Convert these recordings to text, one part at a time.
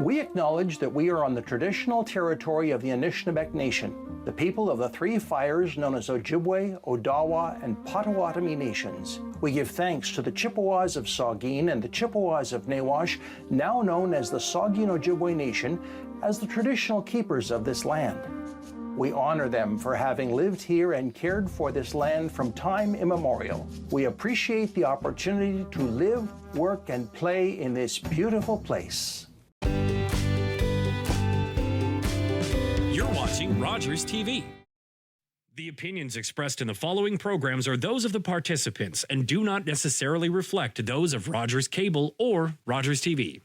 We acknowledge that we are on the traditional territory of the Anishinaabe Nation, the people of the three fires known as Ojibwe, Odawa, and Potawatomi nations. We give thanks to the Chippewas of Saugeen and the Chippewas of Nawash, now known as the Saugeen Ojibwe Nation, as the traditional keepers of this land. We honor them for having lived here and cared for this land from time immemorial. We appreciate the opportunity to live, work, and play in this beautiful place. You're watching Rogers TV. The opinions expressed in the following programs are those of the participants and do not necessarily reflect those of Rogers Cable or Rogers TV.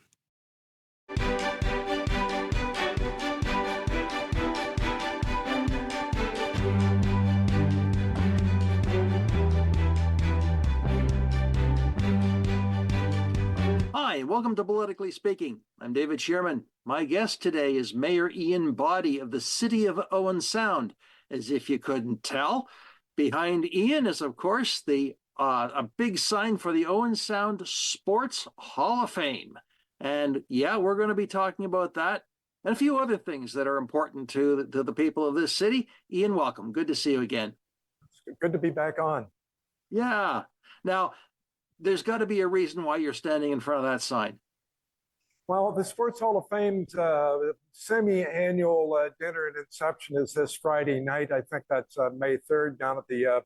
Hi, welcome to Politically Speaking. I'm David Shearman. My guest today is Mayor Ian Boddy of the city of Owen Sound. As if you couldn't tell, behind Ian is, of course, a big sign for the Owen Sound Sports Hall of Fame. And yeah, we're going to be talking about that and a few other things that are important to the people of this city. Ian, welcome. Good to see you again. It's good to be back on. Yeah. Now, there's got to be a reason why you're standing in front of that sign. Well, the Sports Hall of Fame's semi-annual dinner and inception is this Friday night. I think that's May 3rd down at the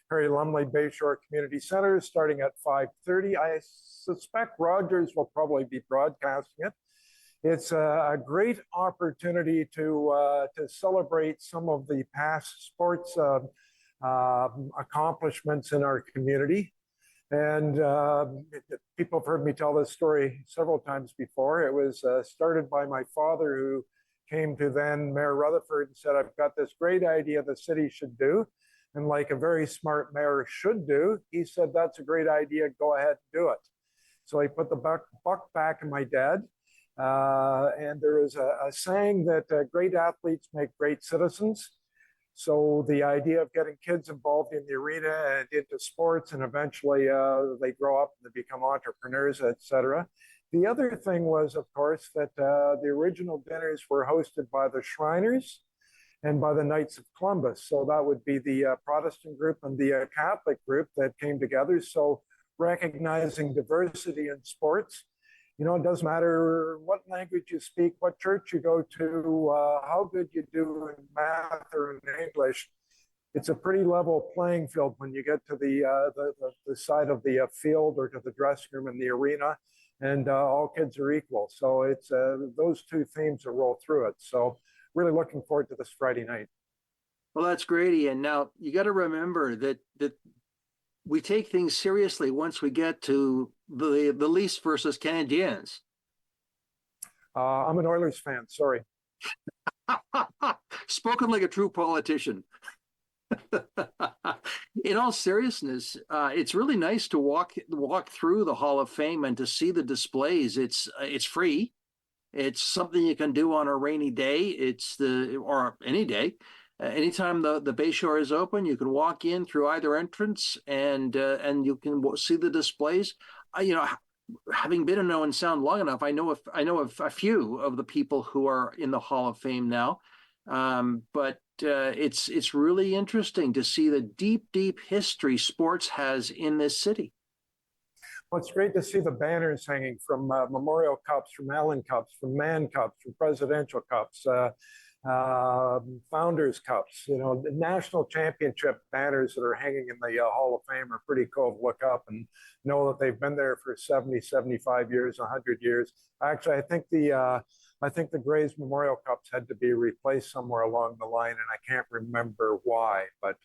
Harry Lumley Bayshore Community Center, starting at 5:30. I suspect Rogers will probably be broadcasting it. It's a great opportunity to celebrate some of the past sports accomplishments in our community. And people have heard me tell this story several times before. It was started by my father, who came to then Mayor Rutherford and said, I've got this great idea the city should do. And like a very smart mayor should do, he said, that's a great idea, go ahead and do it. So he put the buck back in my dad. And there is a saying that great athletes make great citizens. So the idea of getting kids involved in the arena and into sports, and eventually they grow up and they become entrepreneurs, etc. The other thing was, of course, that the original dinners were hosted by the Shriners and by the Knights of Columbus. So that would be the Protestant group and the Catholic group that came together. So recognizing diversity in sports. You know, it doesn't matter what language you speak, what church you go to, how good you do in math or in English. It's a pretty level playing field when you get to the side of the field or to the dressing room in the arena, and all kids are equal. So it's those two themes that roll through it. So really looking forward to this Friday night. Well, that's great, Ian. Now, you got to remember that we take things seriously once we get to the Leafs versus Canadiens. I'm an Oilers fan, sorry. Spoken like a true politician. In all seriousness, it's really nice to walk through the Hall of Fame and to see the displays. It's free. It's something you can do on a rainy day. Or any day. Anytime the Bayshore is open, you can walk in through either entrance, and you can see the displays. Having been in Owen Sound long enough, I know a few of the people who are in the Hall of Fame now. But it's really interesting to see the deep history sports has in this city. Well, it's great to see the banners hanging from Memorial Cups, from Allen Cups, from Mann Cups, from Presidential Cups. Founders Cups, the national championship banners that are hanging in the Hall of Fame are pretty cool to look up and know that they've been there for 70, 75 years, 100 years. Actually, I think the Grays Memorial Cups had to be replaced somewhere along the line, and I can't remember why, but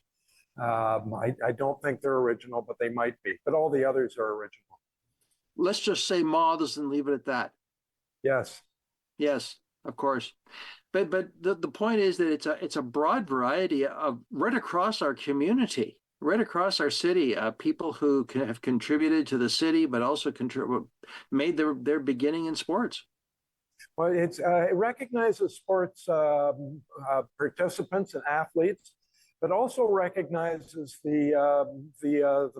I don't think they're original, but they might be. But all the others are original. Let's just say moths and leave it at that. Yes. Yes, of course. But the point is that it's a broad variety of right across our community, right across our city, people who have contributed to the city, but also made their beginning in sports. Well, it recognizes sports participants and athletes, but also recognizes the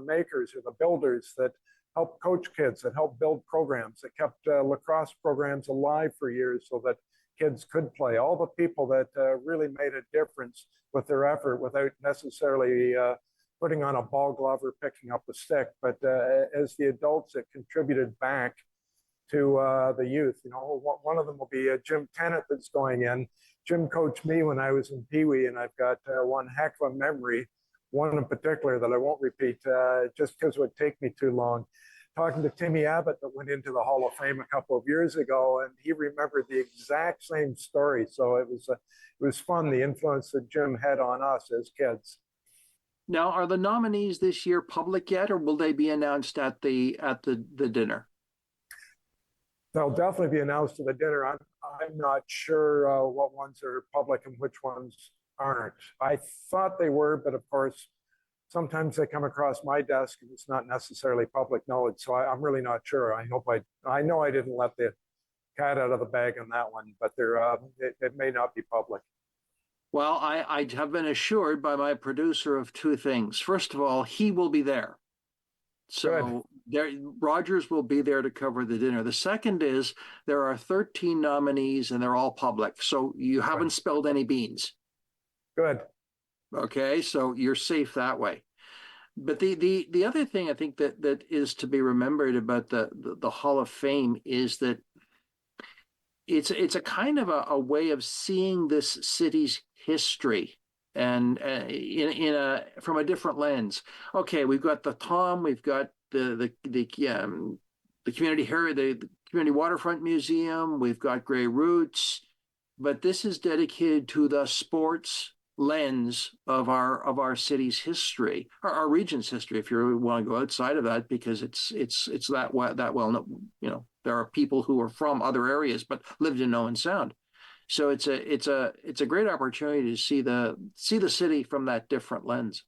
makers or the builders that help coach kids, that help build programs, that kept lacrosse programs alive for years so that kids could play. All the people that really made a difference with their effort without necessarily putting on a ball glove or picking up a stick, but as the adults that contributed back to the youth. You know, one of them will be Jim Tennant that's going in. Jim coached me when I was in Pee Wee, and I've got one heck of a memory, one in particular that I won't repeat just because it would take me too long. Talking to Timmy Abbott that went into the Hall of Fame a couple of years ago, and he remembered the exact same story. So it was fun, the influence that Jim had on us as kids. Now, are the nominees this year public yet, or will they be announced at the dinner? They'll definitely be announced at the dinner. I'm not sure what ones are public and which ones aren't. I thought they were, but of course, sometimes they come across my desk and it's not necessarily public knowledge. So I'm really not sure. I know I didn't let the cat out of the bag on that one, but it may not be public. Well, I have been assured by my producer of two things. First of all, he will be there. So there, Rogers will be there to cover the dinner. The second is there are 13 nominees and they're all public. So you haven't spilled any beans. Good. Okay, so you're safe that way. But the other thing I think that is to be remembered about the Hall of Fame is that it's a kind of a way of seeing this city's history and from a different lens. Okay, we've got the Tom, we've got the community the community waterfront museum, we've got Grey Roots, but this is dedicated to the sports lens of our city's history, our region's history, if you want to go outside of that, because it's that well, you know, there are people who are from other areas but lived in Owen Sound. So it's a great opportunity to see the city from that different lens.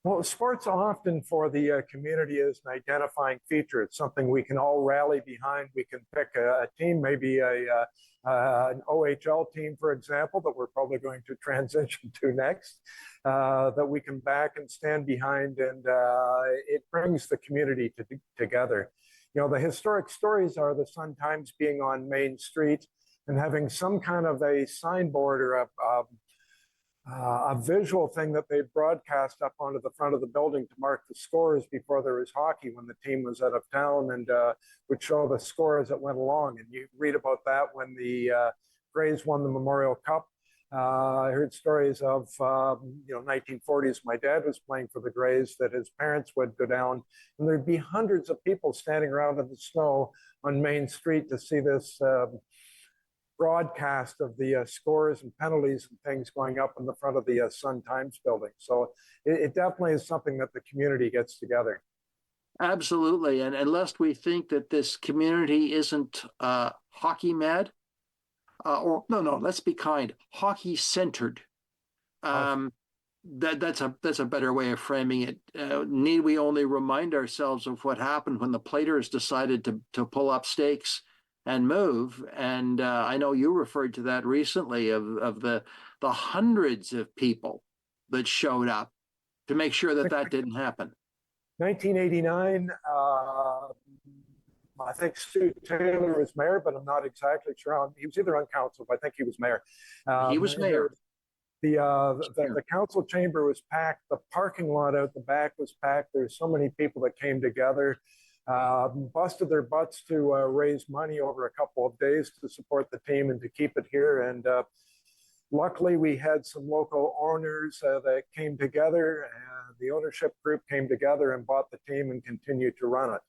Well, sports often for the community is an identifying feature. It's something we can all rally behind. We can pick a team, maybe an OHL team, for example, that we're probably going to transition to next, that we can back and stand behind, and it brings the community together. You know, the historic stories are the Sun-Times being on Main Street and having some kind of a signboard or a visual thing that they broadcast up onto the front of the building to mark the scores before there was hockey when the team was out of town, and would show the score as it went along. And you read about that when the Grays won the Memorial Cup. I heard stories of 1940s. My dad was playing for the Grays, that his parents would go down and there'd be hundreds of people standing around in the snow on Main Street to see this broadcast of the scores and penalties and things going up in the front of the Sun-Times building. So it definitely is something that the community gets together. Absolutely. And lest we think that this community isn't hockey mad, or no, let's be kind, hockey centered. That's a better way of framing it. Need we only remind ourselves of what happened when the Platers decided to pull up stakes and move? And I know you referred to that recently of the hundreds of people that showed up to make sure that didn't happen. 1989, I think Stu Taylor was mayor, but I'm not exactly sure. He was either on council, but I think he was mayor. He was mayor. The council chamber was packed. The parking lot out the back was packed. There's so many people that came together, busted their butts to raise money over a couple of days to support the team and to keep it here. And luckily, we had some local owners that came together. The ownership group came together and bought the team and continued to run it.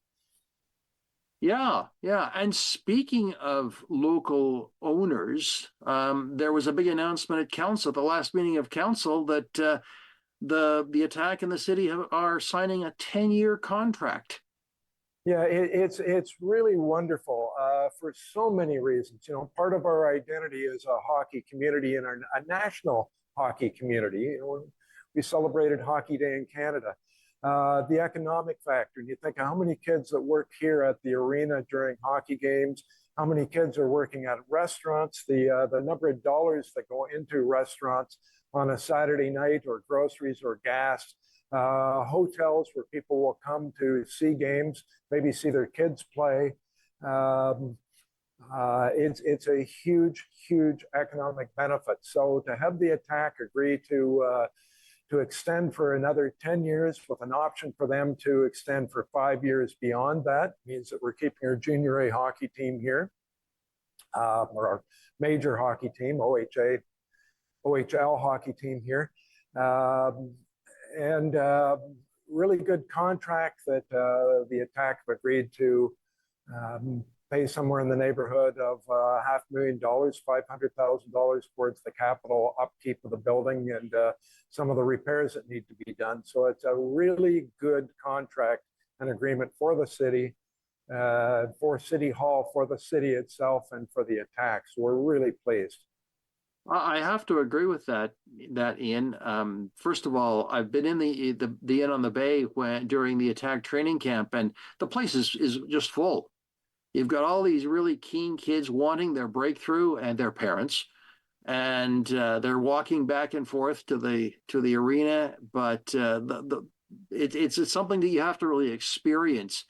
Yeah. And speaking of local owners, there was a big announcement at council, the last meeting of council, that the Attack and the city are signing a 10-year contract. Yeah, it's really wonderful for so many reasons. You know, part of our identity is a hockey community and a national hockey community. You know, we celebrated Hockey Day in Canada. The economic factor, and you think of how many kids that work here at the arena during hockey games, how many kids are working at restaurants, the number of dollars that go into restaurants, on a Saturday night, or groceries or gas, hotels where people will come to see games, maybe see their kids play. Um, it's a huge economic benefit. So to have the Attack agree to extend for another 10 years with an option for them to extend for 5 years beyond that means that we're keeping our junior A hockey team here, or our major hockey team, OHL hockey team here. And really good contract that the Attack have agreed to pay somewhere in the neighborhood of $500,000, $500,000 towards the capital upkeep of the building and some of the repairs that need to be done. So it's a really good contract and agreement for the city, for City Hall, for the city itself, and for the Attack. So we're really pleased. I have to agree with that, Ian. First of all, I've been in the Inn on the Bay during the Attack training camp, and the place is just full. You've got all these really keen kids wanting their breakthrough, and their parents, and they're walking back and forth to the arena. But it's something that you have to really experience.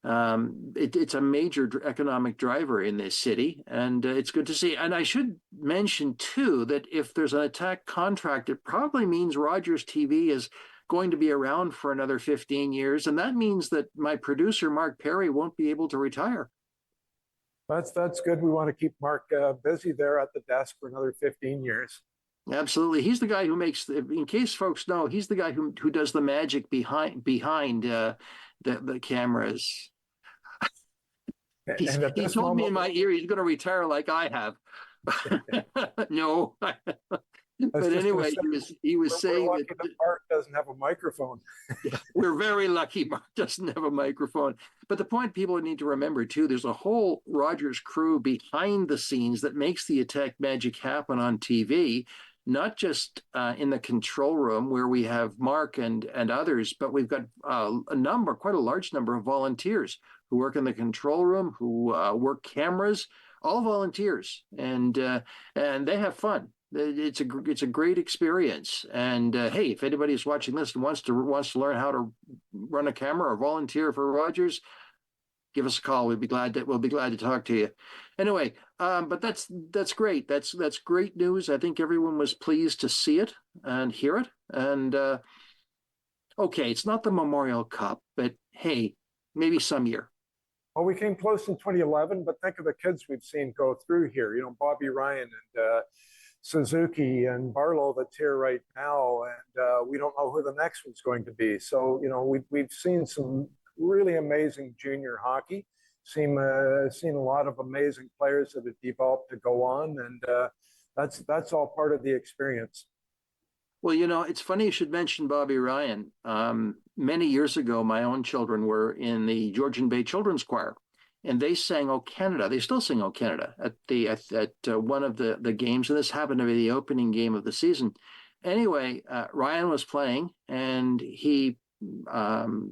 It's a major economic driver in this city, and it's good to see. And I should mention too that if there's an Attack contract, it probably means Rogers TV is going to be around for another 15 years, and that means that my producer Mark Perry won't be able to retire. That's good. We want to keep Mark busy there at the desk for another 15 years. Absolutely. He's the guy who makes, in case folks know, he's the guy who does the magic behind the cameras. He told me in my ear he's going to retire like I have. No. But anyway, he was saying that Mark doesn't have a microphone. We're very lucky Mark doesn't have a microphone. But the point people need to remember too, there's a whole Rogers crew behind the scenes that makes the Attack magic happen on TV, not just in the control room where we have Mark and others, but we've got quite a large number of volunteers who work in the control room, who work cameras, all volunteers, and they have fun. It's a great experience. And hey, if anybody is watching this and wants to learn how to run a camera or volunteer for Rogers, give us a call. We'll be glad to talk to you. Anyway, but that's great. That's great news. I think everyone was pleased to see it and hear it. And okay, it's not the Memorial Cup, but hey, maybe some year. Well, we came close in 2011, but think of the kids we've seen go through here. You know, Bobby Ryan and Suzuki and Barlow that's here right now, and we don't know who the next one's going to be. So, you know, we've seen some really amazing junior hockey, seen a lot of amazing players that have developed to go on, and that's all part of the experience. Well, you know, it's funny you should mention Bobby Ryan. Many years ago, my own children were in the Georgian Bay Children's Choir, and they sang "O Canada." They still sing "O Canada" at one of the games, and this happened to be the opening game of the season. Anyway, Ryan was playing, and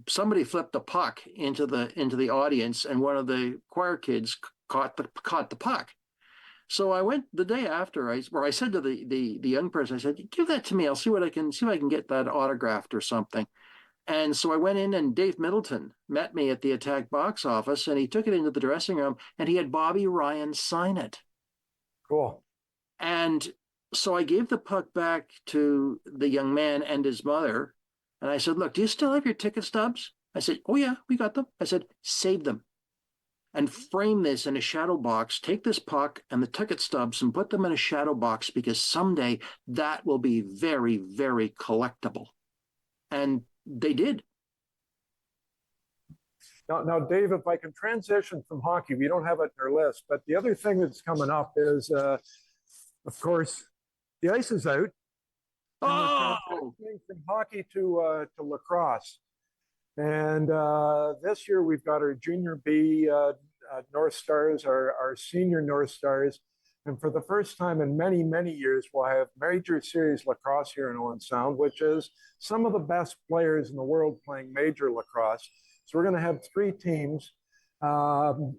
somebody flipped a puck into the audience, and one of the choir kids caught the puck. So I went the day after. I said to the young person, I said, "Give that to me. I'll see if I can get that autographed or something." And so I went in, and Dave Middleton met me at the Attack box office, and he took it into the dressing room, and he had Bobby Ryan sign it. Cool. And so I gave the puck back to the young man and his mother, and I said, "Look, do you still have your ticket stubs?" I said, "Oh yeah, we got them." I said, "Save them and frame this in a shadow box. Take this puck and the ticket stubs and put them in a shadow box, because someday that will be very, very collectible." And they did. Now, Dave, if I can transition from hockey, we don't have it in our list, but the other thing that's coming up is, of course, the ice is out. Oh! From hockey to lacrosse. And this year we've got our Junior B North Stars, our senior North Stars. And for the first time in many, many years, we'll have major series lacrosse here in Owen Sound, which is some of the best players in the world playing major lacrosse. So we're going to have 3 teams. To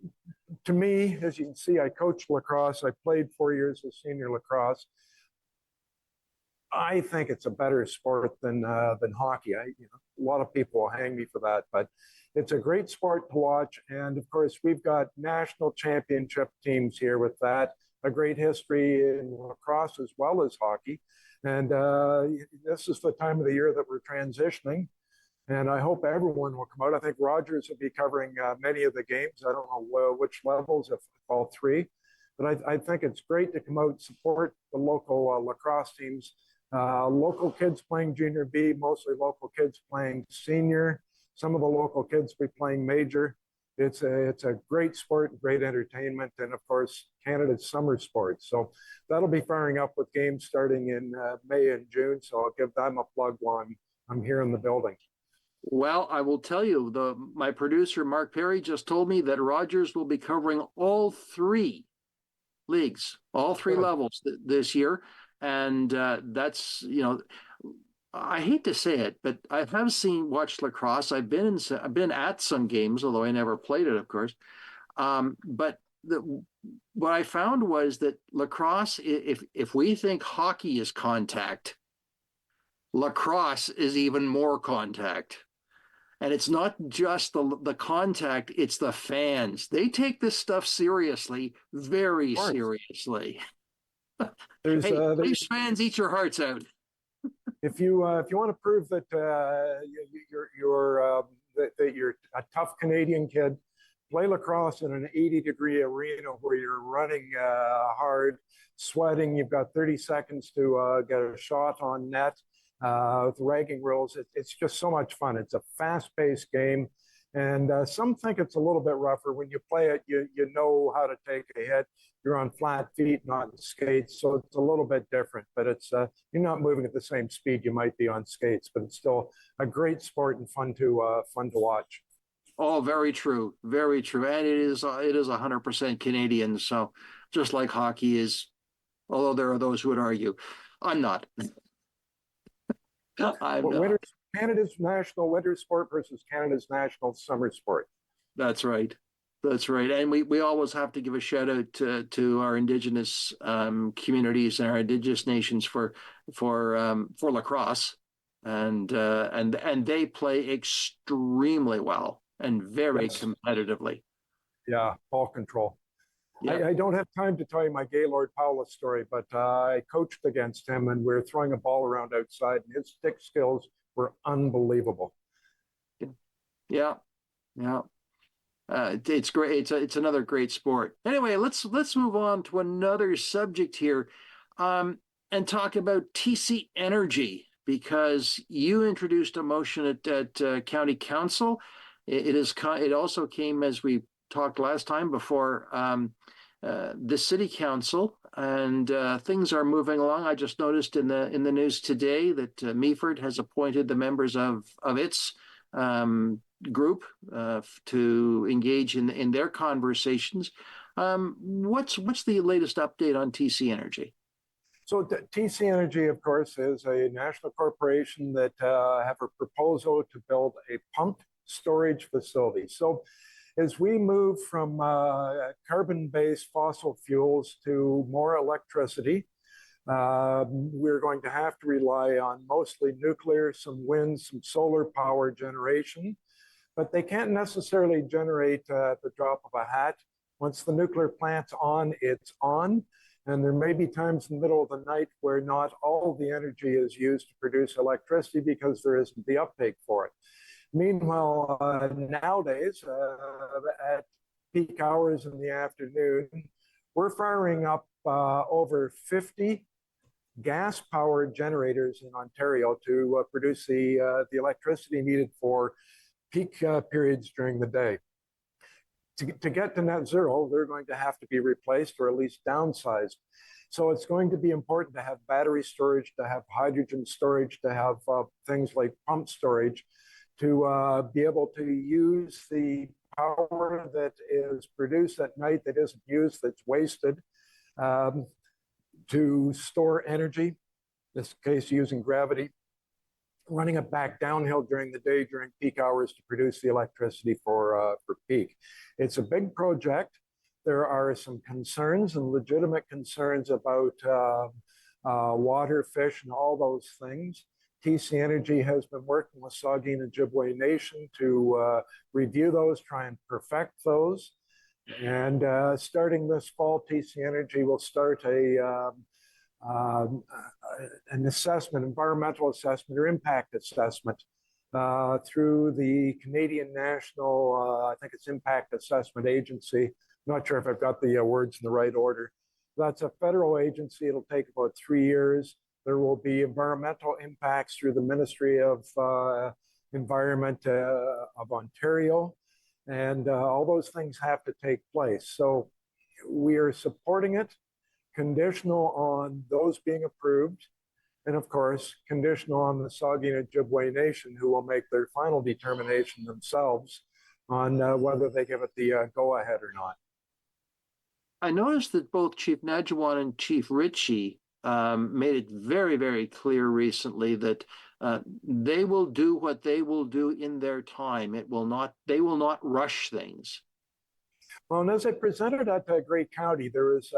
me, as you can see, I coached lacrosse. I played 4 years of senior lacrosse. I think it's a better sport than hockey. A lot of people will hang me for that, but it's a great sport to watch. And of course, we've got national championship teams here with that. A great history in lacrosse as well as hockey. And this is the time of the year that we're transitioning. And I hope everyone will come out. I think Rogers will be covering many of the games. I don't know which levels, if all three. But I think it's great to come out and support the local lacrosse teams. Local kids playing junior B, mostly local kids playing senior. Some of the local kids will be playing major. It's a great sport, great entertainment, and of course, Canada's summer sports. So that'll be firing up with games starting in May and June. So I'll give them a plug while I'm here in the building. Well, I will tell you, my producer, Mark Perry, just told me that Rogers will be covering all three leagues, all three levels this year. And that's, I hate to say it, but I have watched lacrosse. I've been at some games, although I never played it, of course. But what I found was that lacrosse, if we think hockey is contact, lacrosse is even more contact. And it's not just the contact, it's the fans. They take this stuff seriously, very seriously. Hey, Leafs fans, eat your hearts out. If you want to prove that you're a tough Canadian kid, play lacrosse in an 80-degree arena where you're running hard, sweating. You've got 30 seconds to get a shot on net. With ragging rules, it's just so much fun. It's a fast-paced game, and some think it's a little bit rougher. When you play it, you know how to take a hit. You're on flat feet, not in skates, so it's a little bit different. But it's you're not moving at the same speed you might be on skates, but it's still a great sport and fun to watch. Oh, very true, very true, and it is 100% Canadian. So just like hockey is, although there are those who would argue, I'm not. Canada's national winter sport versus Canada's national summer sport. That's right. That's right. And we always have to give a shout out to our Indigenous communities and our Indigenous nations for lacrosse, and they play extremely well and very competitively. Yeah, ball control. Yeah. I don't have time to tell you my Gaylord Paulus story, but I coached against him and we were throwing a ball around outside, and his stick skills were unbelievable. Yeah, yeah. It's great. It's another great sport. Anyway, let's move on to another subject here, and talk about TC Energy, because you introduced a motion at County Council. It also came, as we talked last time, before the City Council, and things are moving along. I just noticed in the news today that Meaford has appointed the members of its group to engage in their conversations. What's the latest update on TC Energy? So TC Energy, of course, is a national corporation that have a proposal to build a pumped storage facility. So as we move from carbon-based fossil fuels to more electricity, we're going to have to rely on mostly nuclear, some wind, some solar power generation, but they can't necessarily generate at the drop of a hat. Once the nuclear plant's on, it's on. And there may be times in the middle of the night where not all the energy is used to produce electricity because there isn't the uptake for it. Meanwhile, nowadays, at peak hours in the afternoon, we're firing up over 50 gas-powered generators in Ontario to produce the electricity needed for peak periods during the day. To get to net zero, they're going to have to be replaced or at least downsized. So it's going to be important to have battery storage, to have hydrogen storage, to have things like pump storage, to be able to use the power that is produced at night that isn't used, that's wasted, to store energy, in this case using gravity, running it back downhill during the day during peak hours to produce the electricity for peak. It's a big project. There are some concerns and legitimate concerns about water, fish, and all those things. TC Energy has been working with Saugeen Ojibwe Nation to review those, try and perfect those. And starting this fall, TC Energy will start an assessment, environmental assessment or impact assessment through the Canadian National, I think it's Impact Assessment Agency. I'm not sure if I've got the words in the right order. That's a federal agency. It'll take about 3 years. There will be environmental impacts through the Ministry of Environment of Ontario, and all those things have to take place. So we are supporting it, conditional on those being approved, and of course, conditional on the Saugeen Ojibwe Nation, who will make their final determination themselves on whether they give it the go-ahead or not. I noticed that both Chief Najawan and Chief Ritchie made it very, very clear recently that they will do what they will do in their time. They will not rush things. Well, and as I presented at Grey County, there was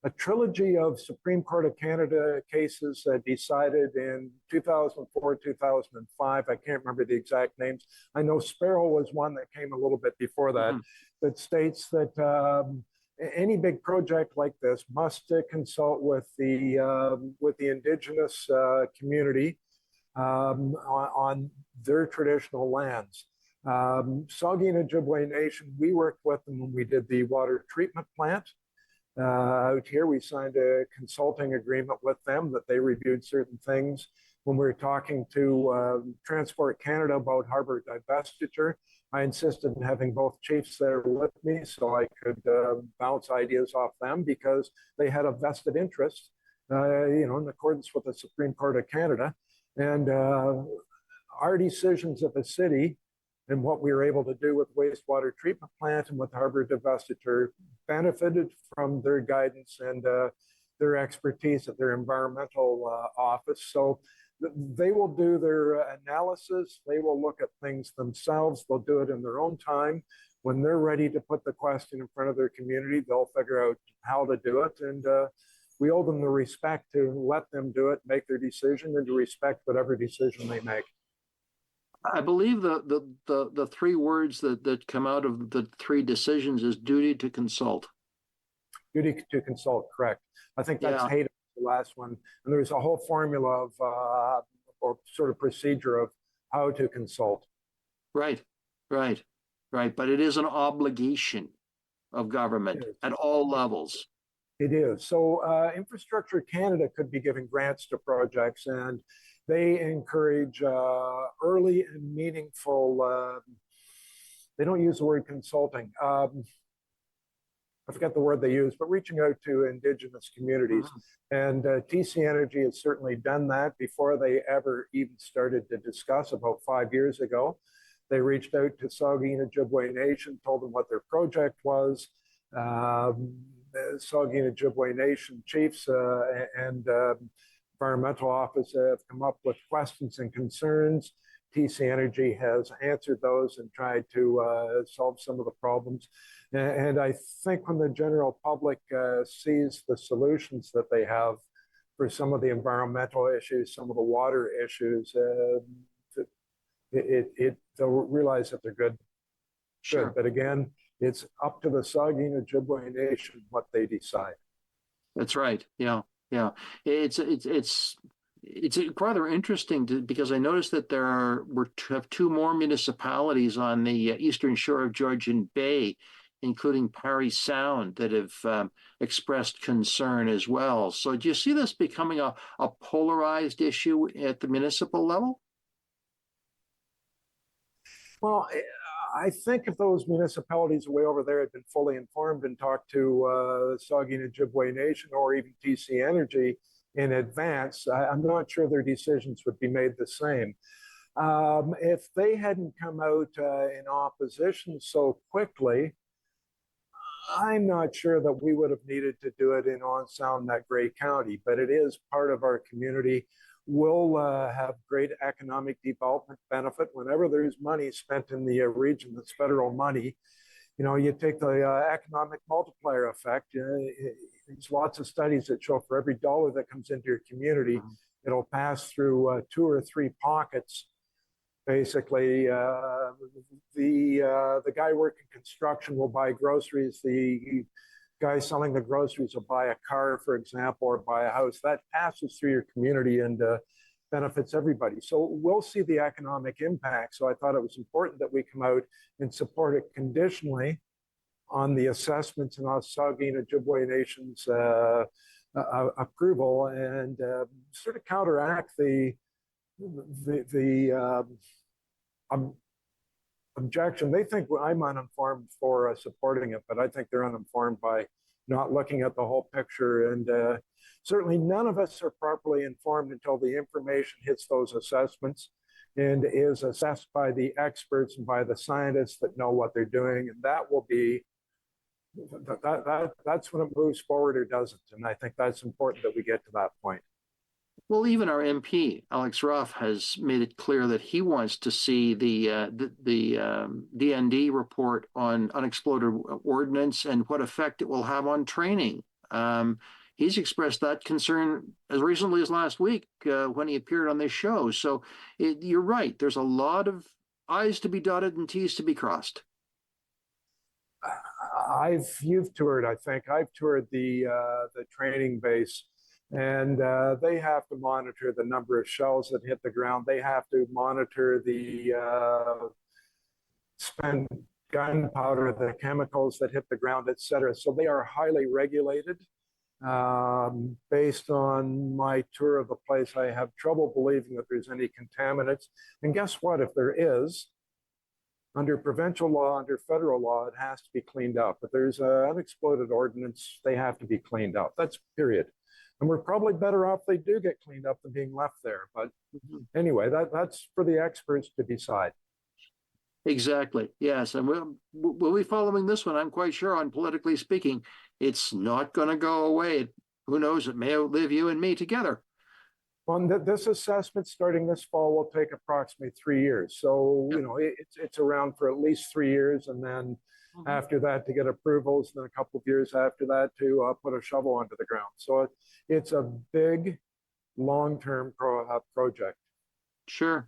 a trilogy of Supreme Court of Canada cases decided in 2004, 2005. I can't remember the exact names. I know Sparrow was one that came a little bit before that, that states that any big project like this must consult with the Indigenous community on their traditional lands. Saugeen Ojibwe Nation, we worked with them when we did the water treatment plant. Out here, we signed a consulting agreement with them that they reviewed certain things. When we were talking to Transport Canada about harbor divestiture, I insisted in having both chiefs there with me so I could bounce ideas off them because they had a vested interest, in accordance with the Supreme Court of Canada. And our decisions of the city and what we were able to do with wastewater treatment plant and with harbor divestiture benefited from their guidance and their expertise at their environmental office. So they will do their analysis. They will look at things themselves. They'll do it in their own time. When they're ready to put the question in front of their community, they'll figure out how to do it. And we owe them the respect to let them do it, make their decision, and to respect whatever decision they make. I believe the three words that come out of the three decisions is duty to consult. Duty to consult, correct. I think that's Hayden, the last one. And there's a whole formula of or sort of procedure of how to consult. Right. But it is an obligation of government at all levels. It is. So Infrastructure Canada could be giving grants to projects, and they encourage early and meaningful, they don't use the word consulting. I forget the word they use, but reaching out to Indigenous communities. And TC Energy has certainly done that before they ever even started to discuss about 5 years ago. They reached out to Saugeen Ojibwe Nation, told them what their project was. Saugeen Ojibwe Nation chiefs and environmental office have come up with questions and concerns. TC Energy has answered those and tried to solve some of the problems. And I think when the general public sees the solutions that they have for some of the environmental issues, some of the water issues, they'll realize that they're good. Sure. But again, it's up to the Saugeen Ojibwe Nation what they decide. That's right. Yeah. It's rather interesting because I noticed that we have two more municipalities on the eastern shore of Georgian Bay, including Parry Sound, that have expressed concern as well. So do you see this becoming a polarized issue at the municipal level? Well, I think if those municipalities way over there had been fully informed and talked to Saugeen Ojibwe Nation or even TC Energy in advance, I'm not sure their decisions would be made the same. If they hadn't come out in opposition so quickly, I'm not sure that we would have needed to do it in On Sound, that Grey County, but it is part of our community. We'll have great economic development benefit whenever there's money spent in the region that's federal money. You take the economic multiplier effect. There's lots of studies that show for every dollar that comes into your community, it'll pass through 2 or 3 pockets. Basically, the guy working construction will buy groceries. The guy selling the groceries will buy a car, for example, or buy a house. That passes through your community and benefits everybody. So we'll see the economic impact. So I thought it was important that we come out and support it conditionally on the assessments in Osage and Ojibwe Nation's approval, and sort of counteract the objection. They think I'm uninformed for supporting it, but I think they're uninformed by not looking at the whole picture. And certainly none of us are properly informed until the information hits those assessments and is assessed by the experts and by the scientists that know what they're doing. And that will be, that's when it moves forward or doesn't. And I think that's important that we get to that point. Well, even our MP, Alex Ruff, has made it clear that he wants to see the DND report on unexploded ordnance and what effect it will have on training. He's expressed that concern as recently as last week when he appeared on this show. So you're right. There's a lot of I's to be dotted and T's to be crossed. You've toured, I think. I've toured the training base. And they have to monitor the number of shells that hit the ground. They have to monitor the spent gunpowder, the chemicals that hit the ground, et cetera. So they are highly regulated. Based on my tour of the place, I have trouble believing that there's any contaminants. And guess what? If there is, under provincial law, under federal law, it has to be cleaned up. If there's unexploded ordnance, they have to be cleaned up. That's period. And we're probably better off they do get cleaned up than being left there. But anyway, that's for the experts to decide. Exactly. Yes. And we'll be following this one, I'm quite sure, on Politically Speaking. It's not going to go away. Who knows? It may outlive you and me together. Well, this assessment starting this fall will take approximately 3 years. So, it's around for at least 3 years. And then after that to get approvals, and then a couple of years after that to put a shovel onto the ground. So it's a big, long-term project. Sure.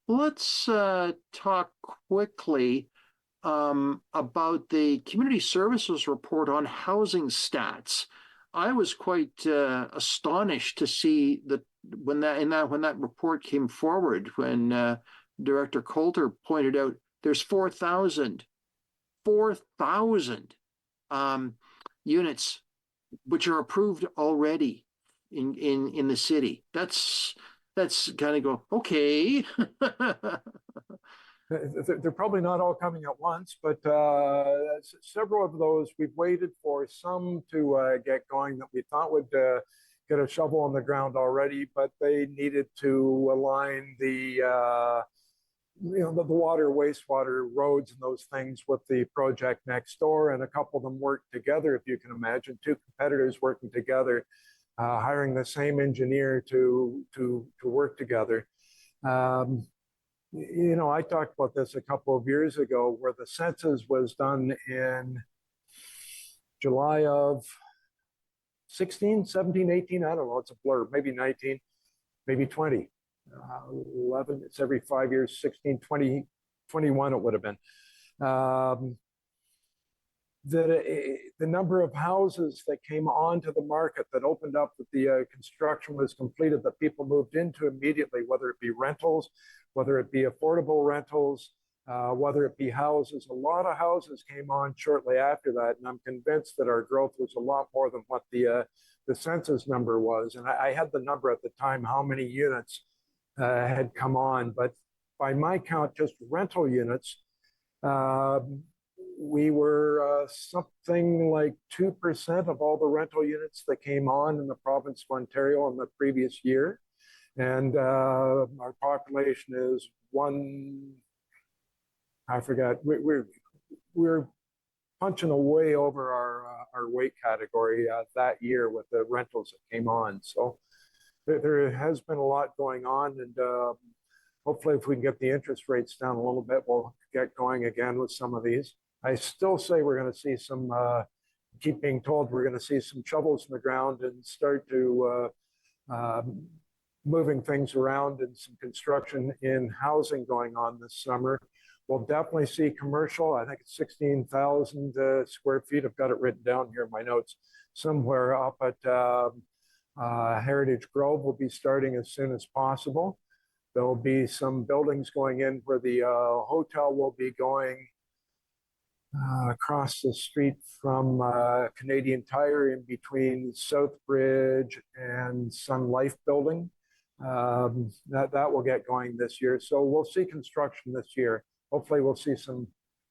Let's talk quickly about the community services report on housing stats. I was quite astonished to see that when that report came forward, when Director Coulter pointed out there's 4,000 units which are approved already in the city. That's kind of go, okay. They're probably not all coming at once, but several of those we've waited for some to get going that we thought would get a shovel on the ground already, but they needed to align the water, wastewater, roads, and those things with the project next door. And a couple of them worked together, if you can imagine, 2 competitors working together, hiring the same engineer to work together. I talked about this a couple of years ago, where the census was done in July of 16, 17, 18, I don't know, it's a blur, maybe 19, maybe 20. 11, it's every 5 years, 16, 20, 21 it would have been. The number of houses that came onto the market that opened up, that the construction was completed, that people moved into immediately, whether it be rentals, whether it be affordable rentals, whether it be houses. A lot of houses came on shortly after that, and I'm convinced that our growth was a lot more than what the census number was. And I had the number at the time, how many units had come on, but by my count, just rental units, we were something like 2% of all the rental units that came on in the province of Ontario in the previous year. And our population is I forgot, we're punching away over our weight category that year with the rentals that came on. So there has been a lot going on, and Hopefully, if we can get the interest rates down a little bit, we'll get going again with some of these. I still say we're going to see some, keep being told we're going to see some shovels in the ground and start to moving things around and some construction in housing going on this summer. We'll definitely see commercial. I think it's 16,000 square feet. I've got it written down here in my notes somewhere up at Heritage Grove. Will be starting as soon as possible. There will be some buildings going in where the hotel will be going across the street from Canadian Tire in between Southbridge and Sun Life Building. That will get going this year. So we'll see construction this year. Hopefully we'll see some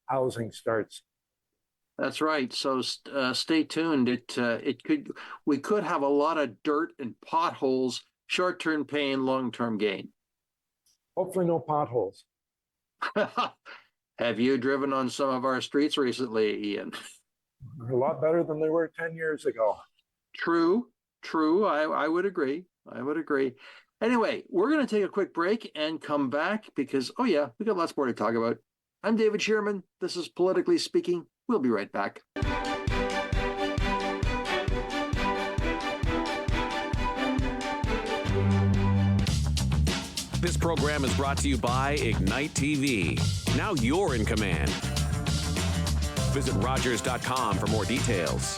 housing starts. That's right. So stay tuned. We could have a lot of dirt and potholes, short-term pain, long-term gain. Hopefully no potholes. Have you driven on some of our streets recently, Ian? A lot better than they were 10 years ago. True. I would agree. Anyway, we're going to take a quick break and come back because, we got lots more to talk about. I'm David Shearman. This is Politically Speaking. We'll be right back. This program is brought to you by Ignite TV. Now you're in command. Visit Rogers.com for more details.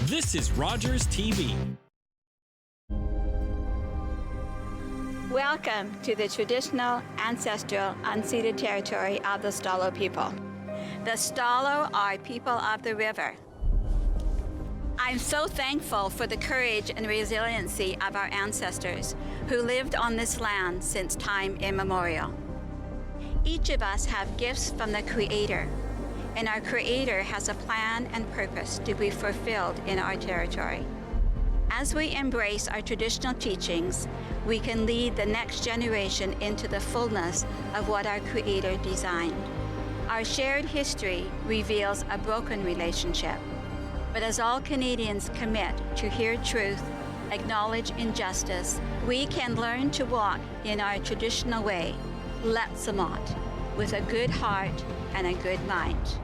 This is Rogers TV. Welcome to the traditional, ancestral, unceded territory of the Stalo people. The Stalo are people of the river. I'm so thankful for the courage and resiliency of our ancestors who lived on this land since time immemorial. Each of us have gifts from the Creator, and our Creator has a plan and purpose to be fulfilled in our territory. As we embrace our traditional teachings, we can lead the next generation into the fullness of what our Creator designed. Our shared history reveals a broken relationship, but as all Canadians commit to hear truth, acknowledge injustice, we can learn to walk in our traditional way, Letsamot, with a good heart and a good mind.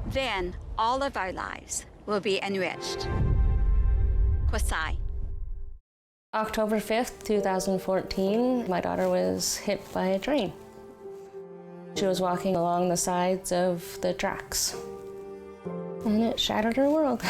Then all of our lives will be enriched. Kwasai. October 5th, 2014, my daughter was hit by a train. She was walking along the sides of the tracks, and it shattered her world.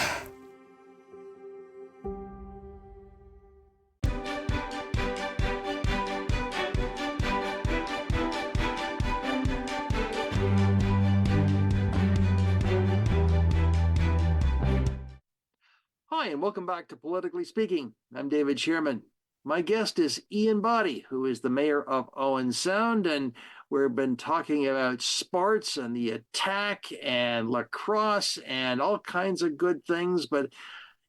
Hi, and welcome back to Politically Speaking. I'm David Shearman. My guest is Ian Boddy, who is the mayor of Owen Sound, and we've been talking about sports and the attack and lacrosse and all kinds of good things. But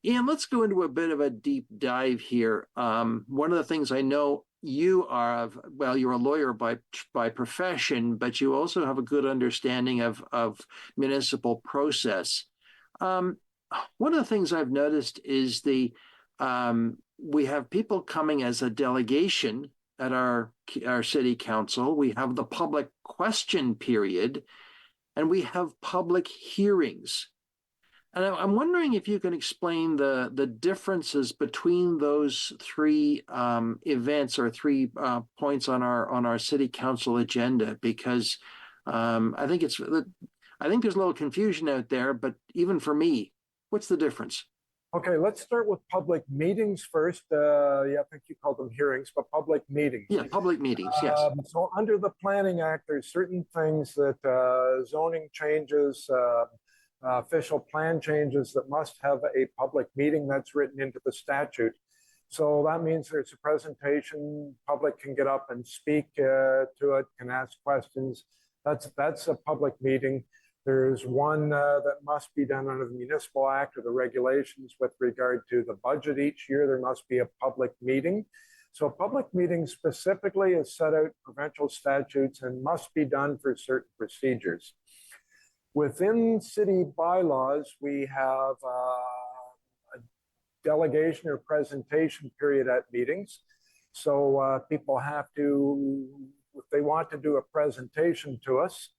Ian, let's go into a bit of a deep dive here. One of the things I know you are, you're a lawyer by profession, but you also have a good understanding of municipal process. One of the things I've noticed is we have people coming as a delegation at our city council. We have the public question period, and we have public hearings. And I'm wondering if you can explain the differences between those three events or 3 points on our city council agenda, because I think there's a little confusion out there, but even for me, what's the difference? Okay, let's start with public meetings first. I think you called them hearings, but public meetings. Yeah, public meetings, yes. So under the Planning Act, there's certain things that zoning changes, official plan changes that must have a public meeting. That's written into the statute. So that means there's a presentation, public can get up and speak to it, can ask questions. That's a public meeting. There's one that must be done under the Municipal Act or the regulations with regard to the budget each year. There must be a public meeting. So a public meeting specifically is set out provincial statutes and must be done for certain procedures. Within city bylaws, we have a delegation or presentation period at meetings. So people have to, if they want to do a presentation to us,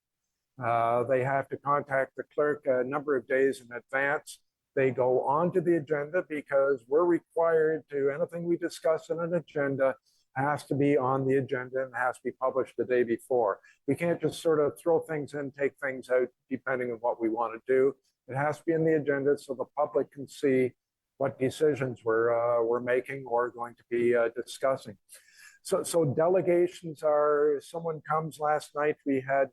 they have to contact the clerk a number of days in advance. They go onto the agenda because we're required to, anything we discuss in an agenda has to be on the agenda and has to be published the day before. We can't just sort of throw things in, take things out, depending on what we want to do. It has to be in the agenda so the public can see what decisions we're making or going to be discussing. So delegations are, someone comes last night, we had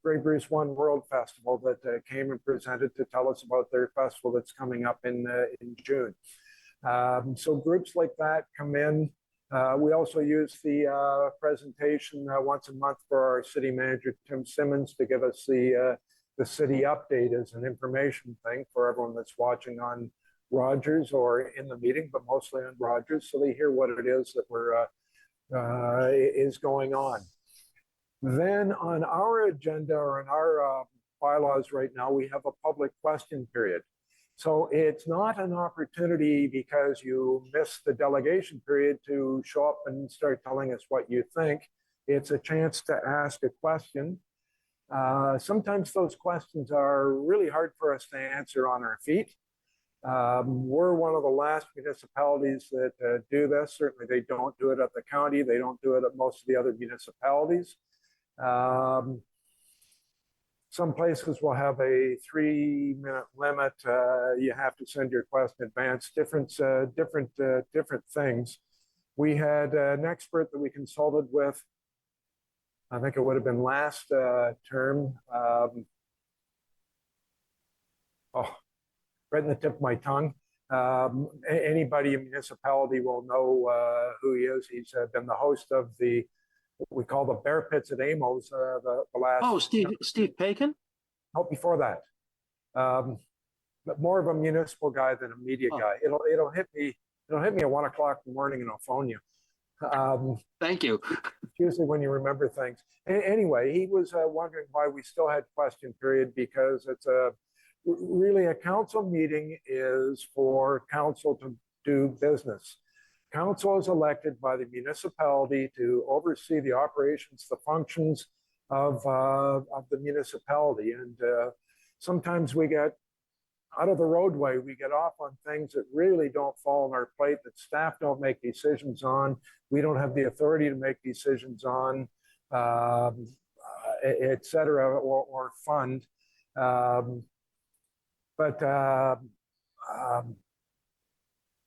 Grey Bruce One World Festival that came and presented to tell us about their festival that's coming up in June. So groups like that come in. We also use the presentation once a month for our city manager, Tim Simmons, to give us the city update as an information thing for everyone that's watching on Rogers or in the meeting, but mostly on Rogers, so they hear what it is that is going on. Then on our agenda or in our bylaws right now, we have a public question period. So it's not an opportunity because you missed the delegation period to show up and start telling us what you think. It's a chance to ask a question. Sometimes those questions are really hard for us to answer on our feet. We're one of the last municipalities that do this. Certainly they don't do it at the county. They don't do it at most of the other municipalities. Some places will have a 3-minute limit. You have to send your question in advance. Different things. We had an expert that we consulted with. I think it would have been last term. Right in the tip of my tongue. Anybody in municipality will know who he is. He's been the host of what we call the Bear Pits at Amos the last. Oh, Steve Paikin? Oh, before that. But more of a municipal guy than a media guy. It'll hit me at 1 o'clock in the morning and I'll phone you. Thank you. Usually when you remember things. Anyway, he was wondering why we still had question period, because it's really a council meeting is for council to do business. Council is elected by the municipality to oversee the operations, the functions of the municipality. And sometimes we get out of the roadway, we get off on things that really don't fall on our plate, that staff don't make decisions on. We don't have the authority to make decisions on, et cetera, or fund. But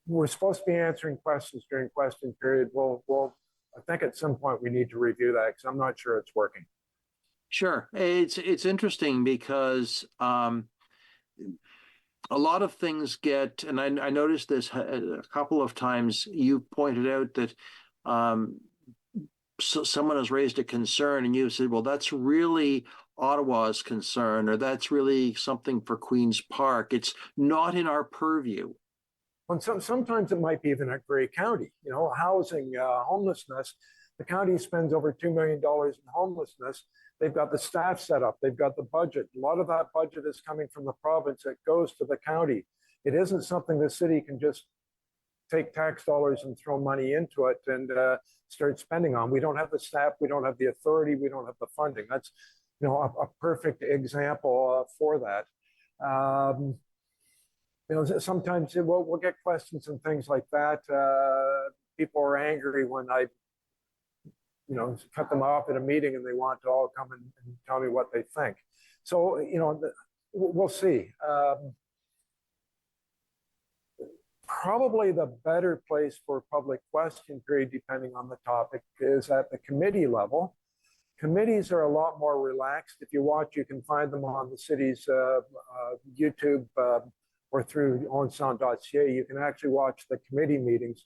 we're supposed to be answering questions during question period. I think at some point we need to review that because I'm not sure it's working. Sure. It's interesting because a lot of things get, and I noticed this a couple of times, you pointed out that so someone has raised a concern and you said, well, that's really Ottawa's concern, or that's really something for Queen's Park. It's not in our purview. And sometimes it might be even at Grey County, housing, homelessness. The county spends over $2 million in homelessness. They've got the staff set up. They've got the budget. A lot of that budget is coming from the province. It goes to the county. It isn't something the city can just take tax dollars and throw money into it and start spending on. We don't have the staff. We don't have the authority. We don't have the funding. That's a perfect example for that. Sometimes we'll get questions and things like that. People are angry when I cut them off at a meeting and they want to all come and tell me what they think. So, we'll see. Probably the better place for public question period, depending on the topic, is at the committee level. Committees are a lot more relaxed. If you watch, you can find them on the city's YouTube or through owensound.ca. You can actually watch the committee meetings.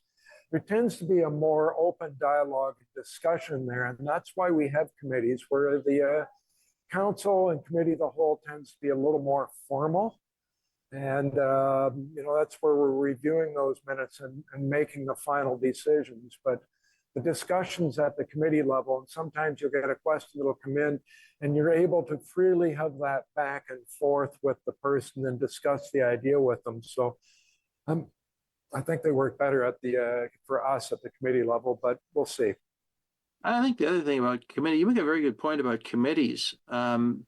There tends to be a more open dialogue and discussion there, and that's why we have committees where the council and committee of the whole tends to be a little more formal. And, that's where we're reviewing those minutes and making the final decisions. But the discussions at the committee level, and sometimes you'll get a question that'll come in and you're able to freely have that back and forth with the person and discuss the idea with them. So I think they work better at the for us at the committee level, but we'll see. I think the other thing about committee, you make a very good point about committees,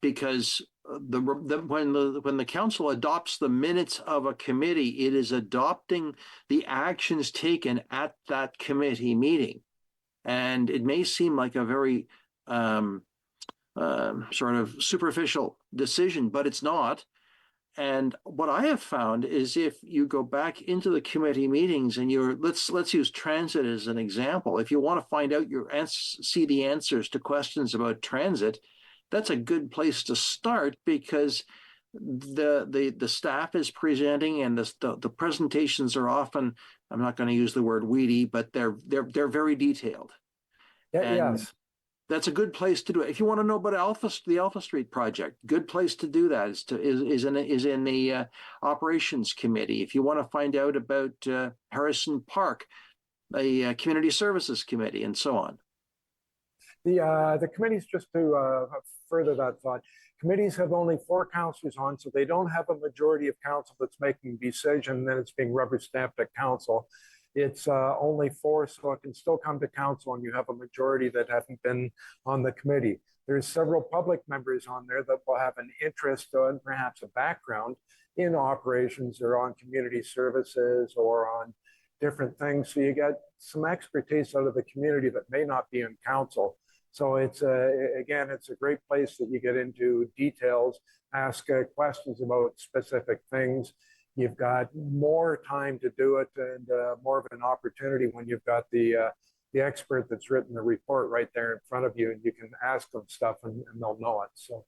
because when the council adopts the minutes of a committee, it is adopting the actions taken at that committee meeting, and it may seem like a very sort of superficial decision, but it's not. And what I have found is if you go back into the committee meetings and let's use transit as an example. If you want to find out see the answers to questions about transit, that's a good place to start, because the staff is presenting, and the presentations are often, I'm not going to use the word weedy, but they're very detailed. Yeah, And yes. that's a good place to do it. If you want to know about the Alpha Street project, good place to do that is in the operations committee. If you want to find out about Harrison Park, the community services committee, and so on. The committees, just to further that thought, committees have only 4 councillors on, so they don't have a majority of council that's making a decision, and then it's being rubber stamped at council. It's only 4, so it can still come to council, and you have a majority that haven't been on the committee. There's several public members on there that will have an interest and perhaps a background in operations or on community services or on different things. So you get some expertise out of the community that may not be in council. So it's again, it's a great place that you get into details, ask questions about specific things. You've got more time to do it, and more of an opportunity when you've got the expert that's written the report right there in front of you, and you can ask them stuff and they'll know it. So,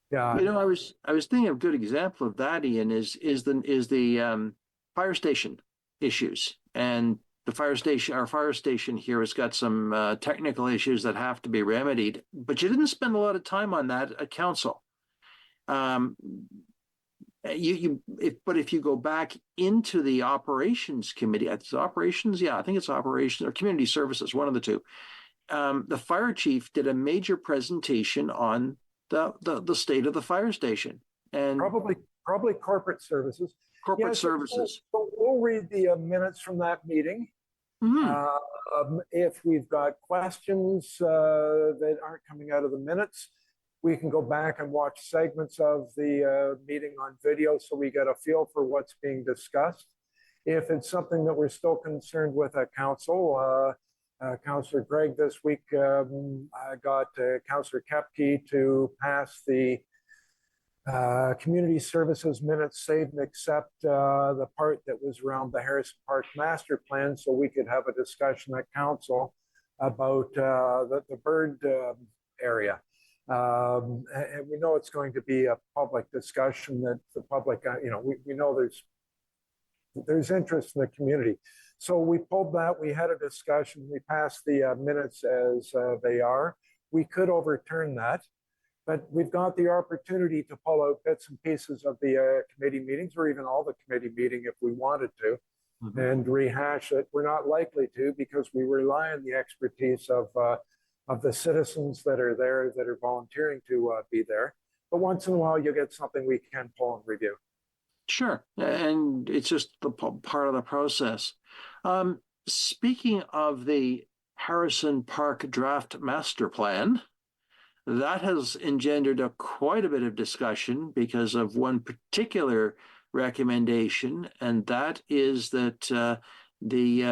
yeah. You know, I was thinking of a good example of that, Ian, is the fire station issues. And our fire station here has got some technical issues that have to be remedied, but you didn't spend a lot of time on that at council. If you go back into the operations committee, it's operations, yeah, I think it's operations or community services, one of the two. The fire chief did a major presentation on the state of the fire station, and probably corporate services. Corporate services. So we'll read the minutes from that meeting. Mm-hmm. If we've got questions that aren't coming out of the minutes, we can go back and watch segments of the meeting on video so we get a feel for what's being discussed. If it's something that we're still concerned with at council, Councillor Gregg this week got Councillor Kepke to pass the community services minutes, save and accept the part that was around the Harrison Park master plan, so we could have a discussion at council about the bird area. And we know it's going to be a public discussion that the public, we know there's interest in the community. So we pulled that, we had a discussion, we passed the minutes as they are. We could overturn that, but we've got the opportunity to pull out bits and pieces of the committee meetings, or even all the committee meeting if we wanted to, and rehash it. We're not likely to, because we rely on the expertise of the citizens that are there, that are volunteering to be there. But once in a while, you get something we can pull and review. Sure, and it's just the part of the process. Speaking of the Harrison Park draft master plan, that has engendered quite a bit of discussion because of one particular recommendation, and that is that the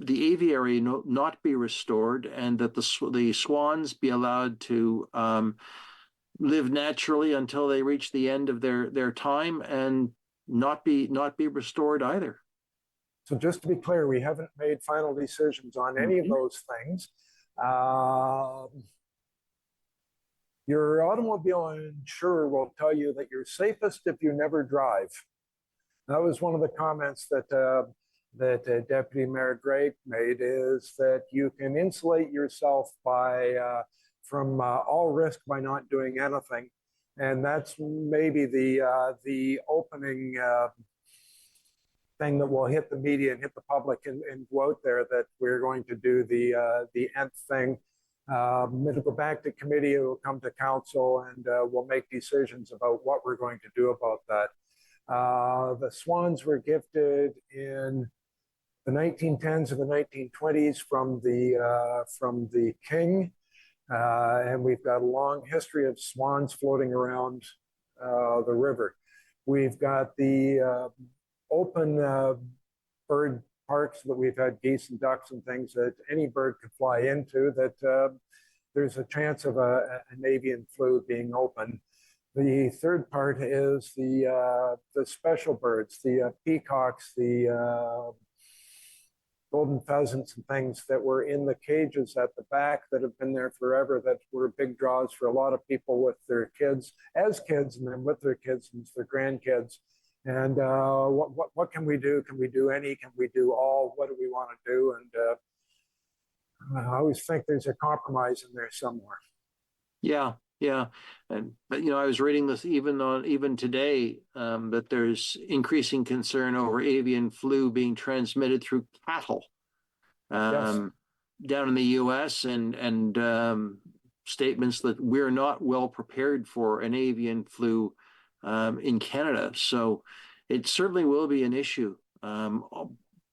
aviary not be restored, and that the swans be allowed to live naturally until they reach the end of their time, and not be restored either. So just to be clear, we haven't made final decisions on any of those things. Your automobile insurer will tell you that you're safest if you never drive. That was one of the comments that Deputy Mayor Gregg made, is that you can insulate yourself from all risk by not doing anything. And that's maybe the opening thing that will hit the media and hit the public and go out there, that we're going to do the nth thing. It'll go back to committee, it will come to council, and we'll make decisions about what we're going to do about that. The swans were gifted in the 1910s and the 1920s from the king, and we've got a long history of swans floating around the river. We've got the open bird parks that we've had geese and ducks and things that any bird could fly into, that there's a chance of an avian flu being open. The third part is the special birds, the peacocks, the golden pheasants and things that were in the cages at the back that have been there forever, that were big draws for a lot of people with their kids, as kids, and then with their kids and their grandkids. And what can we do? Can we do any? Can we do all? What do we want to do? And I always think there's a compromise in there somewhere. Yeah, yeah. But I was reading this even today, that there's increasing concern over avian flu being transmitted through cattle, Yes. down in the U.S., and statements that we're not well prepared for an avian flu in Canada. So it certainly will be an issue, and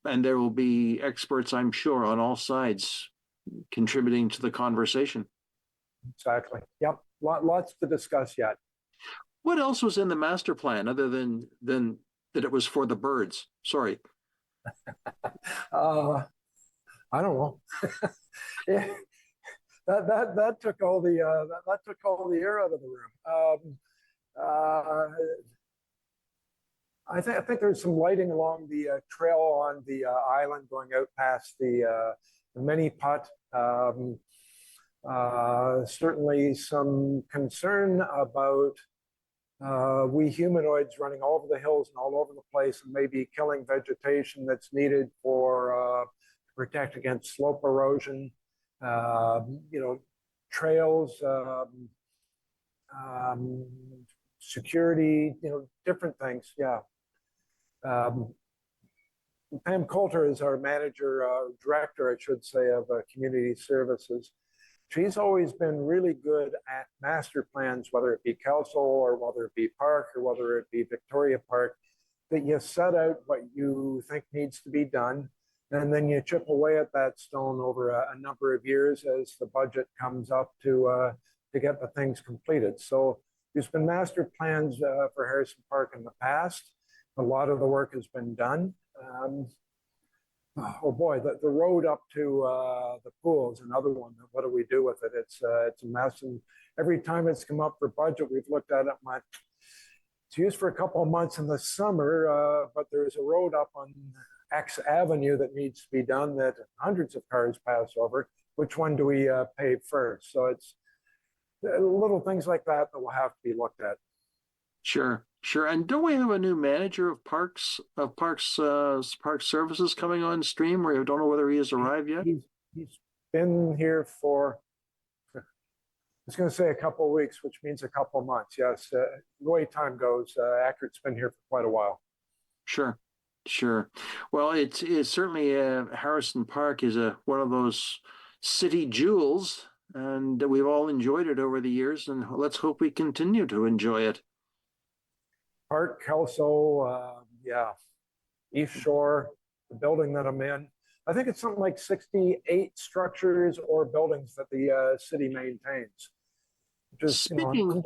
there will be experts, I'm sure, on all sides contributing to the conversation. Exactly. Yep. Lots to discuss yet. What else was in the master plan other than that it was for the birds? Sorry. I don't know. Yeah, that took all the that took all the air out of the room. I think there's some lighting along the trail on the island going out past the mini putt. Certainly some concern about we humanoids running all over the hills and all over the place and maybe killing vegetation that's needed for to protect against slope erosion, trails, security, different things. Yeah. Pam Coulter is our director, I should say, of community services. She's always been really good at master plans, whether it be Kelso or whether it be Park or whether it be Victoria Park, that you set out what you think needs to be done, and then you chip away at that stone over a number of years as the budget comes up to get the things completed. So there's been master plans for Harrison Park in the past. A lot of the work has been done. Oh boy, the road up to the pool is another one. What do we do with it? It's a mess. And every time it's come up for budget, we've looked at it and went, it's used for a couple of months in the summer, but there's a road up on X Avenue that needs to be done that hundreds of cars pass over. Which one do we pave first? So it's little things like that that will have to be looked at. Sure. And don't we have a new manager of park services coming on stream? Or I don't know whether he has arrived yet. He's been here for, I was going to say a couple of weeks, which means a couple of months. Yes, the way time goes, Ackert's been here for quite a while. Sure. Well, it's certainly Harrison Park is one of those city jewels, and we've all enjoyed it over the years, and let's hope we continue to enjoy it. Park, Kelso, East Shore, the building that I'm in. I think it's something like 68 structures or buildings that the city maintains. Just, speaking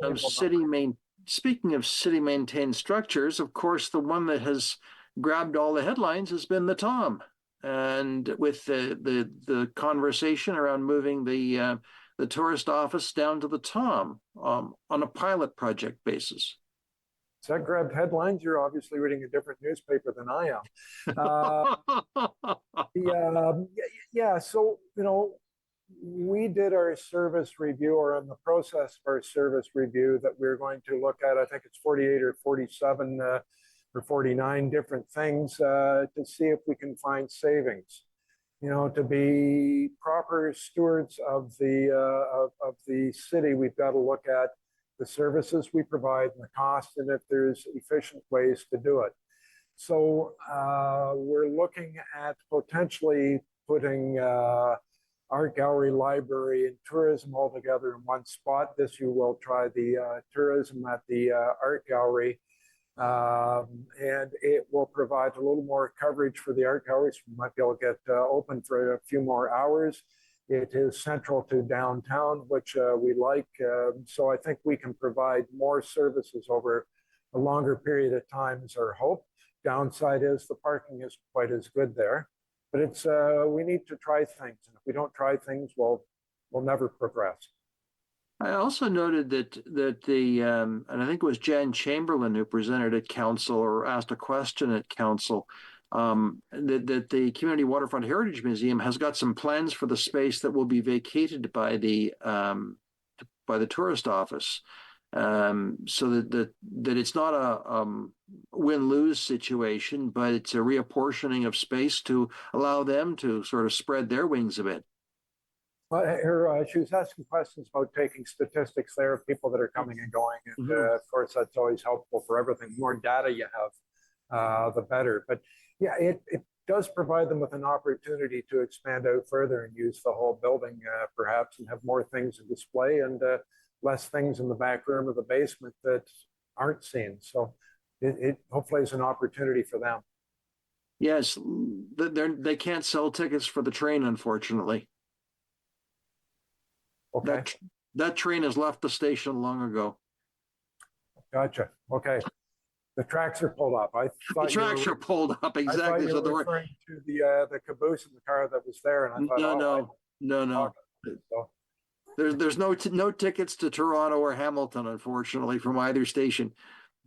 of city maintained structures, of course, the one that has grabbed all the headlines has been the Tom, and with the conversation around moving the tourist office down to the Tom on a pilot project basis. So that grabbed headlines. You're obviously reading a different newspaper than I am. So, we did our service review, or in the process of our service review, that we're going to look at, I think it's 48 or 47 or 49 different things to see if we can find savings. To be proper stewards of the city, we've got to look at the services we provide and the cost, and if there's efficient ways to do it. So we're looking at potentially putting art gallery, library, and tourism all together in one spot. This year we'll try the tourism at the art gallery, And it will provide a little more coverage for the art galleries. We might be able to get open for a few more hours. It is central to downtown, which we like. So I think we can provide more services over a longer period of time is our hope. Downside is the parking isn't quite as good there, but it's we need to try things. And if we don't try things, we'll never progress. I also noted that the and I think it was Jan Chamberlain who presented at council or asked a question at council, that the Community Waterfront Heritage Museum has got some plans for the space that will be vacated by the tourist office, so that it's not a win-lose situation, but it's a reapportioning of space to allow them to sort of spread their wings a bit. Well, she was asking questions about taking statistics there of people that are coming and going. And of course, that's always helpful for everything. The more data you have, the better. But yeah, it does provide them with an opportunity to expand out further and use the whole building perhaps, and have more things to display and less things in the back room or the basement that aren't seen. So it hopefully is an opportunity for them. Yes, they can't sell tickets for the train, unfortunately. Okay. That train has left the station long ago. Gotcha. Okay. The tracks are pulled up. I thought the tracks are pulled up, exactly. I thought you were referring to the caboose in the car that was there, and I thought, no. So. There's no tickets to Toronto or Hamilton, unfortunately, from either station,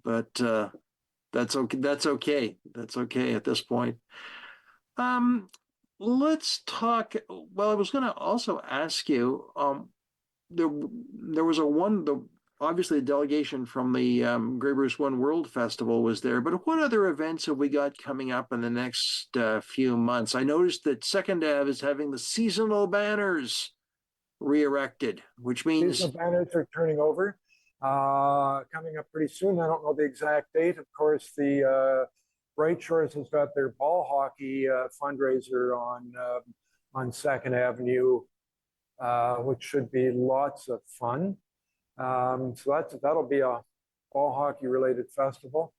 but that's okay. That's okay at this point. Let's talk. Well, I was going to also ask you. There was obviously a delegation from the Grey Bruce One World Festival was there, but what other events have we got coming up in the next few months? I noticed that Second Ave is having the seasonal banners re-erected, which means seasonal banners are turning over, coming up pretty soon. I don't know the exact date. Of course, the Bright Shores has got their ball hockey fundraiser on Second Avenue. Which should be lots of fun. So that'll be a ball hockey related festival.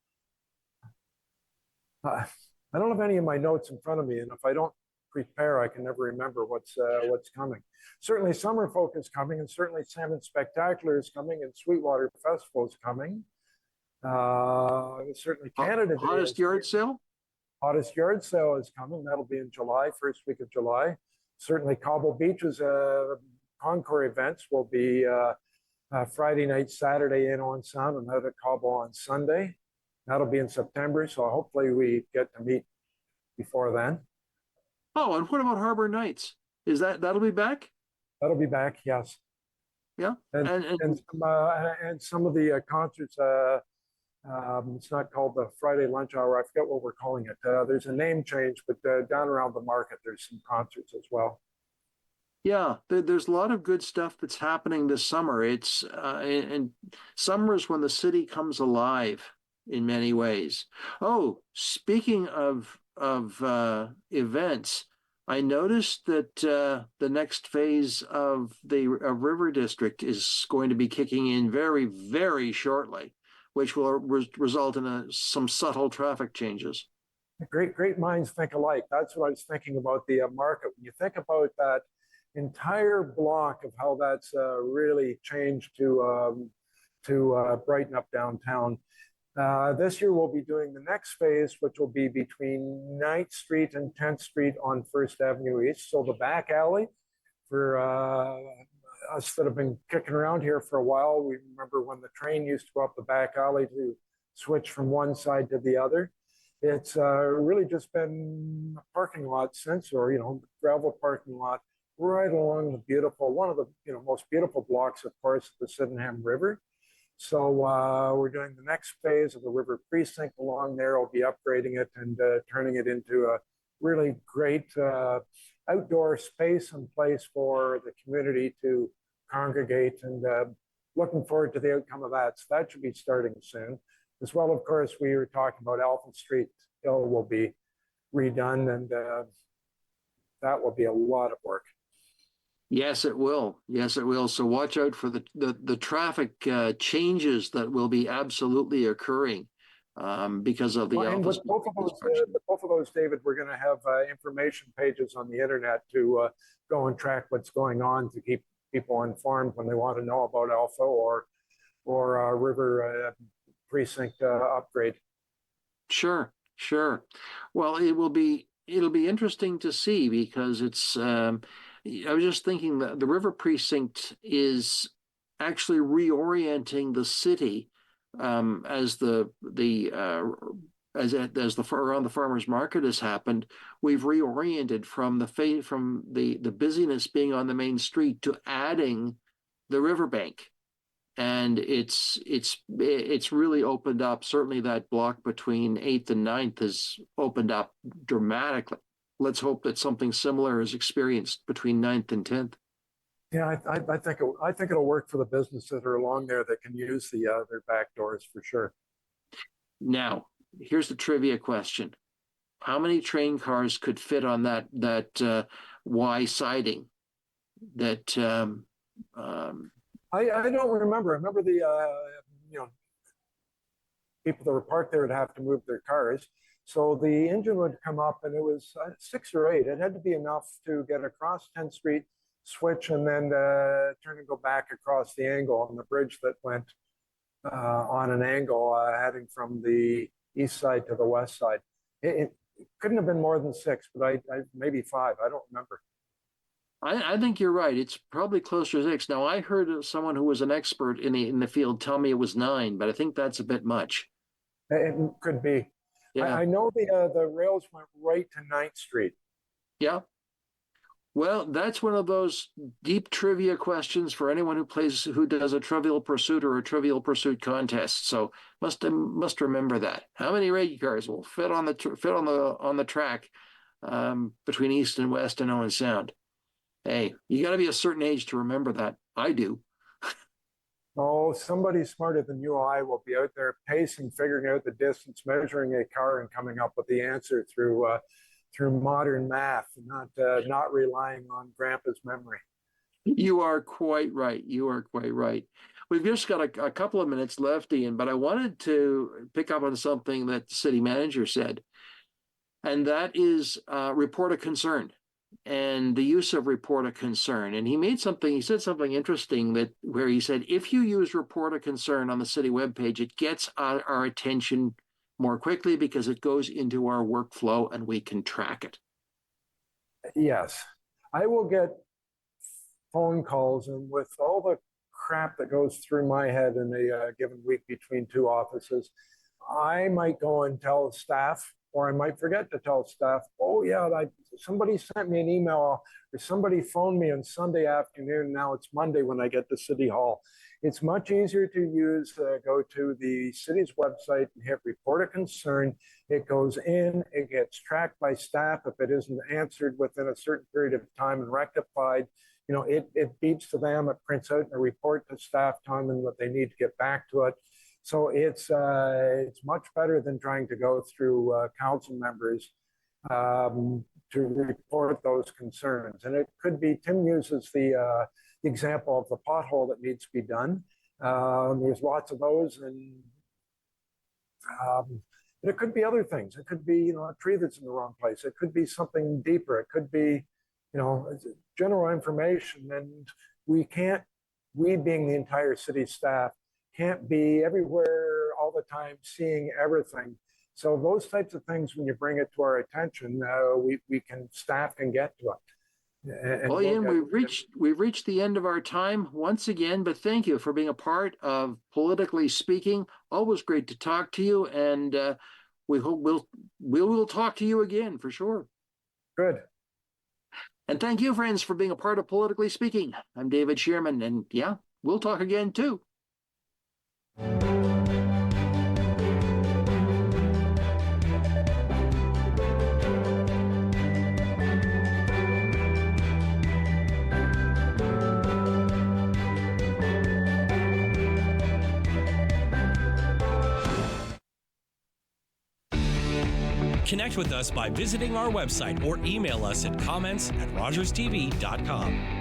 I don't have any of my notes in front of me, and if I don't prepare, I can never remember what's coming. Certainly Summer Folk is coming, and certainly Salmon Spectacular is coming, and Sweetwater Festival is coming. Certainly Canada Hottest Yard Sale? Hottest Yard Sale is coming. That'll be in July, first week of July. Certainly Cobble Beach's Concours events will be Friday night, Saturday in on Sound, and out at Cobble on Sunday. That'll be in September, so hopefully we get to meet before then. Oh, and what about Harbor Nights? That'll be back? That'll be back, yes. Yeah, and some of the concerts. It's not called the Friday Lunch Hour. I forget what we're calling it. There's a name change, but down around the market, there's some concerts as well. Yeah, there's a lot of good stuff that's happening this summer. It's and summer is when the city comes alive in many ways. Oh, speaking of events, I noticed that the next phase of the River District is going to be kicking in very, very shortly, which will result in some subtle traffic changes. Great minds think alike. That's what I was thinking about the market. When you think about that entire block of how that's really changed to brighten up downtown. This year we'll be doing the next phase, which will be between 9th Street and 10th Street on First Avenue East. So the back alley for us that have been kicking around here for a while, we remember when the train used to go up the back alley to switch from one side to the other. It's really just been a parking lot since, or gravel parking lot right along the beautiful, one of the most beautiful blocks, of course, the Sydenham River. So we're doing the next phase of the River Precinct along there. We'll be upgrading it and turning it into a really great outdoor space and place for the community to congregate, and looking forward to the outcome of that. So that should be starting soon. As well, of course, we were talking about Alphen Street Hill will be redone, and that will be a lot of work. Yes, it will. Yes, it will. So watch out for the traffic changes that will be absolutely occurring because of the And office. with both of those, David, we're going to have information pages on the internet to go and track what's going on to keep people informed when they want to know about Alpha or River precinct upgrade. Sure, sure. Well, it'll be interesting to see because it's. I was just thinking that the River precinct is actually reorienting the city as around the farmers market has happened. We've reoriented from the busyness being on the main street to adding the riverbank. And it's really opened up. Certainly that block between 8th and 9th has opened up dramatically. Let's hope that something similar is experienced between 9th and 10th. Yeah, I think it'll work for the businesses that are along there that can use their back doors for sure. Now, here's the trivia question. How many train cars could fit on that Y siding? That I don't remember. I remember the people that were parked there would have to move their cars. So the engine would come up and it was 6 or 8. It had to be enough to get across 10th Street, switch, and then turn and go back across the angle on the bridge that went on an angle heading from the east side to the west side. It couldn't have been more than 6, but I maybe 5. I don't remember. I think you're right. It's probably closer to 6. Now, I heard of someone who was an expert in the field tell me it was 9, but I think that's a bit much. It could be. Yeah. I know the rails went right to 9th Street. Yeah. Well, that's one of those deep trivia questions for anyone who does a Trivial Pursuit or a Trivial Pursuit contest. So must remember that. How many rate cars will fit on the track between East and West and Owen Sound? Hey, you got to be a certain age to remember that. I do. Oh, somebody smarter than you or I will be out there pacing, figuring out the distance, measuring a car, and coming up with the answer through modern math, not relying on Grandpa's memory. You are quite right. You are quite right. We've just got a couple of minutes left, Ian, but I wanted to pick up on something that the city manager said, and that is report a concern and the use of report a concern. And he said something interesting where he said, if you use report a concern on the city webpage, it gets our attention more quickly because it goes into our workflow and we can track it. Yes, I will get phone calls, and with all the crap that goes through my head in a given week between 2 offices, I might go and tell staff, or I might forget to tell staff, oh yeah, somebody sent me an email or somebody phoned me on Sunday afternoon. Now it's Monday when I get to City Hall. It's much easier to use, go to the city's website and hit report a concern. It goes in, it gets tracked by staff. If it isn't answered within a certain period of time and rectified, it beeps to them, it prints out a report to staff telling them that they need to get back to it. So it's much better than trying to go through council members to report those concerns. And it could be, Tim uses the example of the pothole that needs to be done. There's lots of those, and it could be other things. It could be a tree that's in the wrong place. It could be something deeper. It could be general information. And we being the entire city staff, can't be everywhere all the time seeing everything. So those types of things, when you bring it to our attention, staff can get to it. Well, Ian, we've reached the end of our time once again, but thank you for being a part of Politically Speaking. Always great to talk to you, and we hope we'll talk to you again for sure. Good. And thank you, friends, for being a part of Politically Speaking. I'm David Shearman, and yeah, we'll talk again too. Connect with us by visiting our website or email us at comments@rogerstv.com.